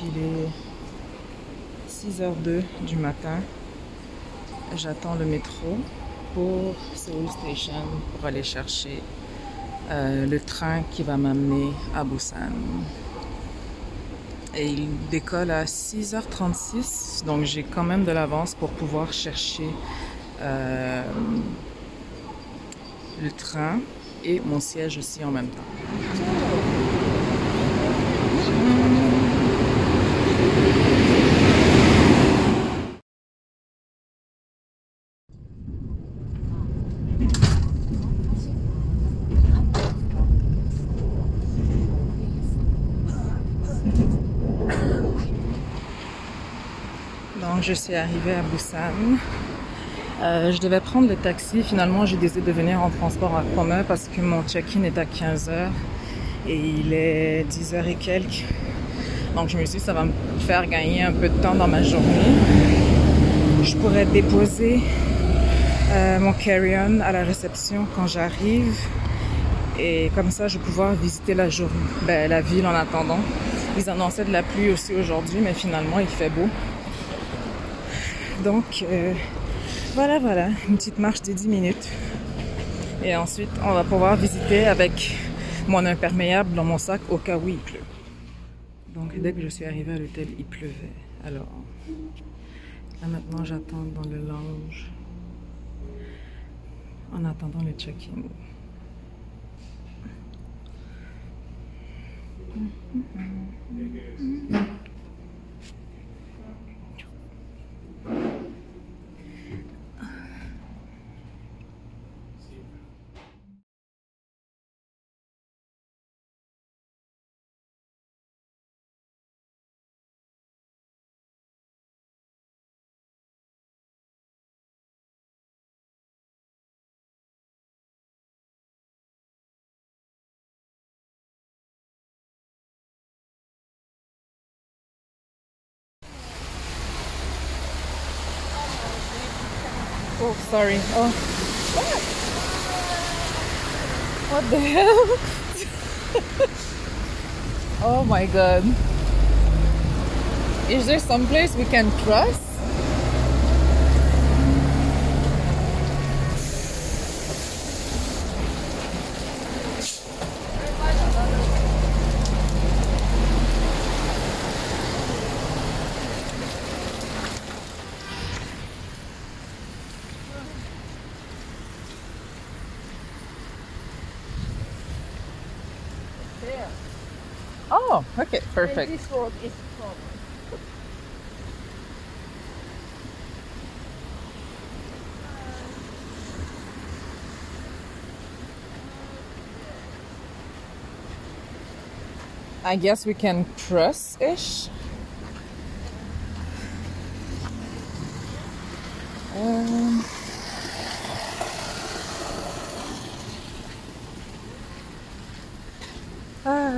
il est 6h02 du matin. J'attends le métro pour Seoul Station pour aller chercher le train qui va m'amener à Busan. Et il décolle à 6h36, donc j'ai quand même de l'avance pour pouvoir chercher le train et mon siège aussi en même temps. Donc je suis arrivée à Busan. Je devais prendre le taxi. Finalement, j'ai décidé de venir en transport en commun parce que mon check-in est à 15h et il est 10h et quelques. Donc je me suis dit, ça va me faire gagner un peu de temps dans ma journée. Je pourrais déposer mon carry-on à la réception quand j'arrive. Et comme ça, je vais pouvoir visiter la ville en attendant. Ils annonçaient de la pluie aussi aujourd'hui, mais finalement, il fait beau. Donc, voilà, une petite marche de 10 minutes. Et ensuite, on va pouvoir visiter avec mon imperméable dans mon sac au cas où il pleut. Donc, dès que je suis arrivée à l'hôtel, il pleuvait. Alors, là maintenant, j'attends dans le lounge en attendant le check-in. Oh, sorry. Oh. What the hell? Oh my god. Is there some place we can trust? Oh, okay, perfect. And this road is from. I guess we can cross-ish.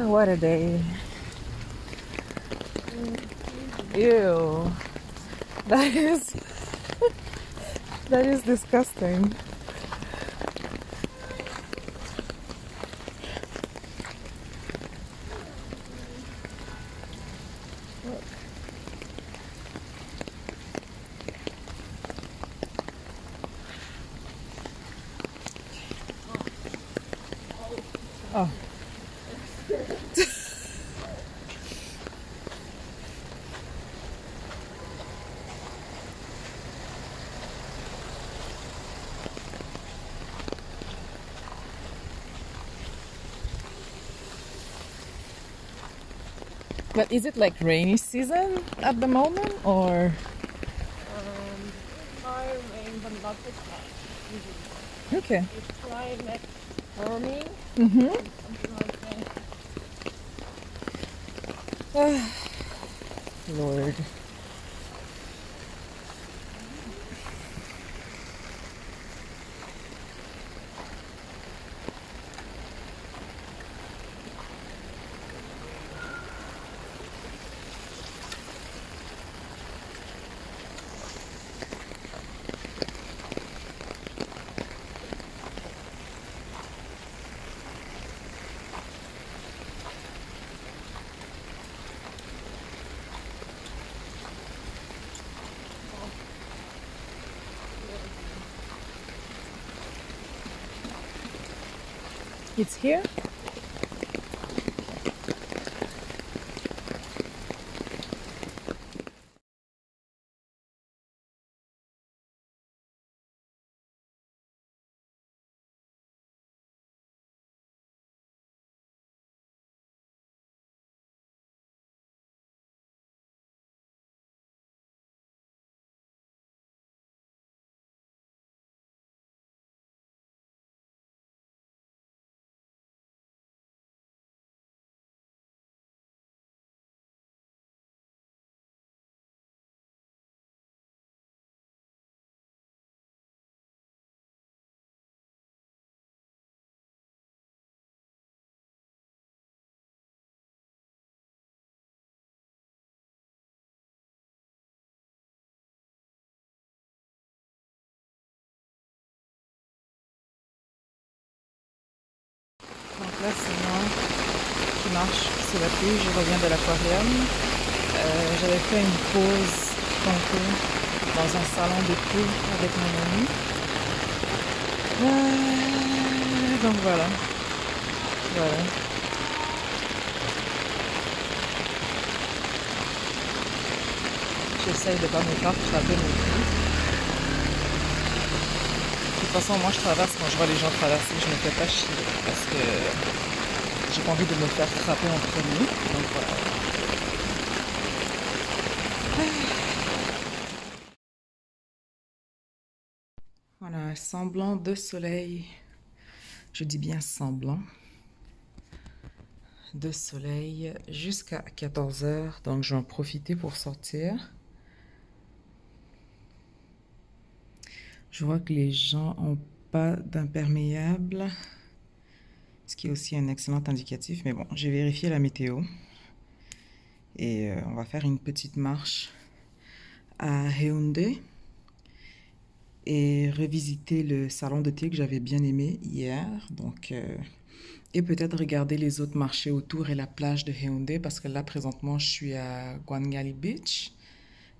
What a day. Ew. That is that is disgusting. Oh. But is it like rainy season at the moment or? High rain, but not this much. Okay. It's climate warming. Mm-hmm. Something like that. Lord. It's here? Donc là, c'est moi qui marche sous la pluie. Je reviens de l'aquarium. J'avais fait une pause tantôt dans un salon de thé avec mon ami. Donc voilà. Voilà. J'essaye de ne pas me faire frapper mon cou. De toute façon, moi je traverse quand je vois les gens traverser, je ne me fais pas chier parce que j'ai pas envie de me faire frapper en premier. Donc voilà. Voilà, un semblant de soleil. Je dis bien semblant de soleil jusqu'à 14 h. Donc j'en profitais pour sortir. Je vois que les gens n'ont pas d'imperméable, ce qui est aussi un excellent indicatif. Mais bon, j'ai vérifié la météo. Et on va faire une petite marche à Haeundae et revisiter le salon de thé que j'avais bien aimé hier. Donc, et peut-être regarder les autres marchés autour et la plage de Haeundae parce que là, présentement, je suis à Gwangali Beach.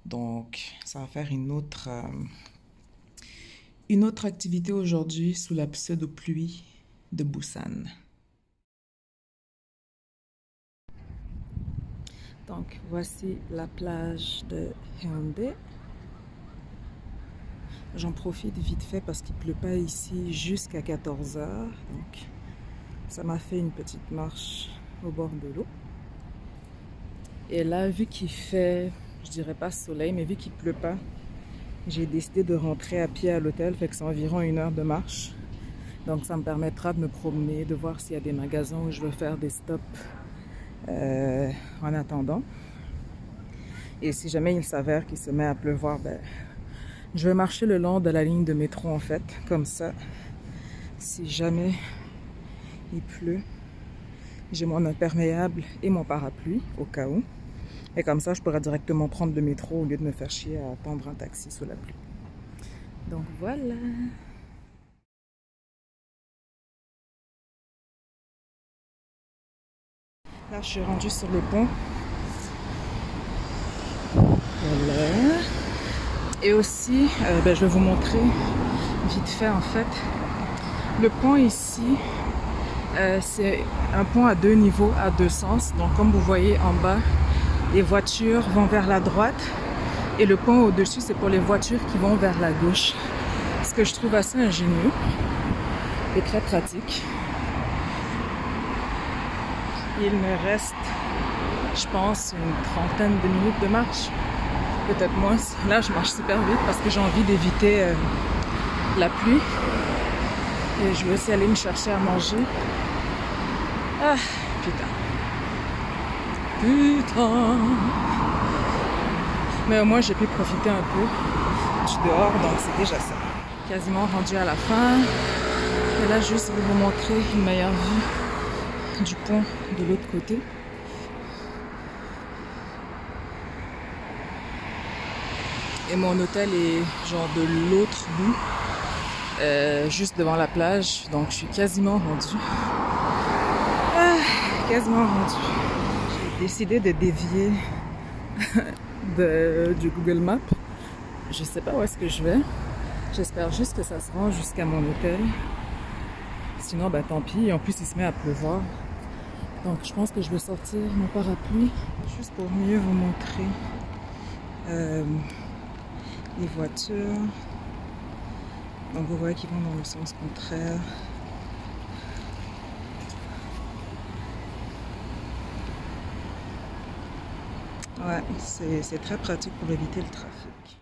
Donc, ça va faire une autre activité aujourd'hui sous la pseudo-pluie de Busan. Donc, voici la plage de Haeundae. J'en profite vite fait parce qu'il ne pleut pas ici jusqu'à 14 h. Donc, ça m'a fait une petite marche au bord de l'eau. Et là, vu qu'il fait, je dirais pas soleil, mais vu qu'il ne pleut pas, j'ai décidé de rentrer à pied à l'hôtel, fait que c'est environ 1 heure de marche. Donc ça me permettra de me promener, de voir s'il y a des magasins où je veux faire des stops en attendant. Et si jamais il s'avère qu'il se met à pleuvoir, ben, je vais marcher le long de la ligne de métro en fait. Comme ça, si jamais il pleut, j'ai mon imperméable et mon parapluie au cas où. Et comme ça, je pourrais directement prendre le métro au lieu de me faire chier à attendre un taxi sous la pluie. Donc voilà. Là, je suis rendue sur le pont. Voilà. Et aussi, je vais vous montrer vite fait en fait. Le pont ici, c'est un pont à 2 niveaux, à 2 sens. Donc comme vous voyez en bas, les voitures vont vers la droite et le pont au-dessus, c'est pour les voitures qui vont vers la gauche. Ce que je trouve assez ingénieux et très pratique. Il me reste, je pense, une trentaine de minutes de marche. Peut-être moins. Là, je marche super vite parce que j'ai envie d'éviter la pluie. Et je veux aussi aller me chercher à manger. Ah, putain. Putain. Mais au moins, j'ai pu profiter un peu. Je suis dehors, donc c'est déjà ça. Quasiment rendu à la fin. Et là, juste pour vous montrer une meilleure vue du pont de l'autre côté. Et mon hôtel est genre de l'autre bout, juste devant la plage. Donc je suis quasiment rendue. Quasiment rendue. J'ai décidé de dévier du Google Maps. Je sais pas où est-ce que je vais. J'espère juste que ça se rend jusqu'à mon hôtel. sinon, ben, tant pis. Et en plus, il se met à pleuvoir. Donc, je pense que je vais sortir mon parapluie juste pour mieux vous montrer les voitures. Donc, vous voyez qu'ils vont dans le sens contraire. Ouais, c'est très pratique pour éviter le trafic.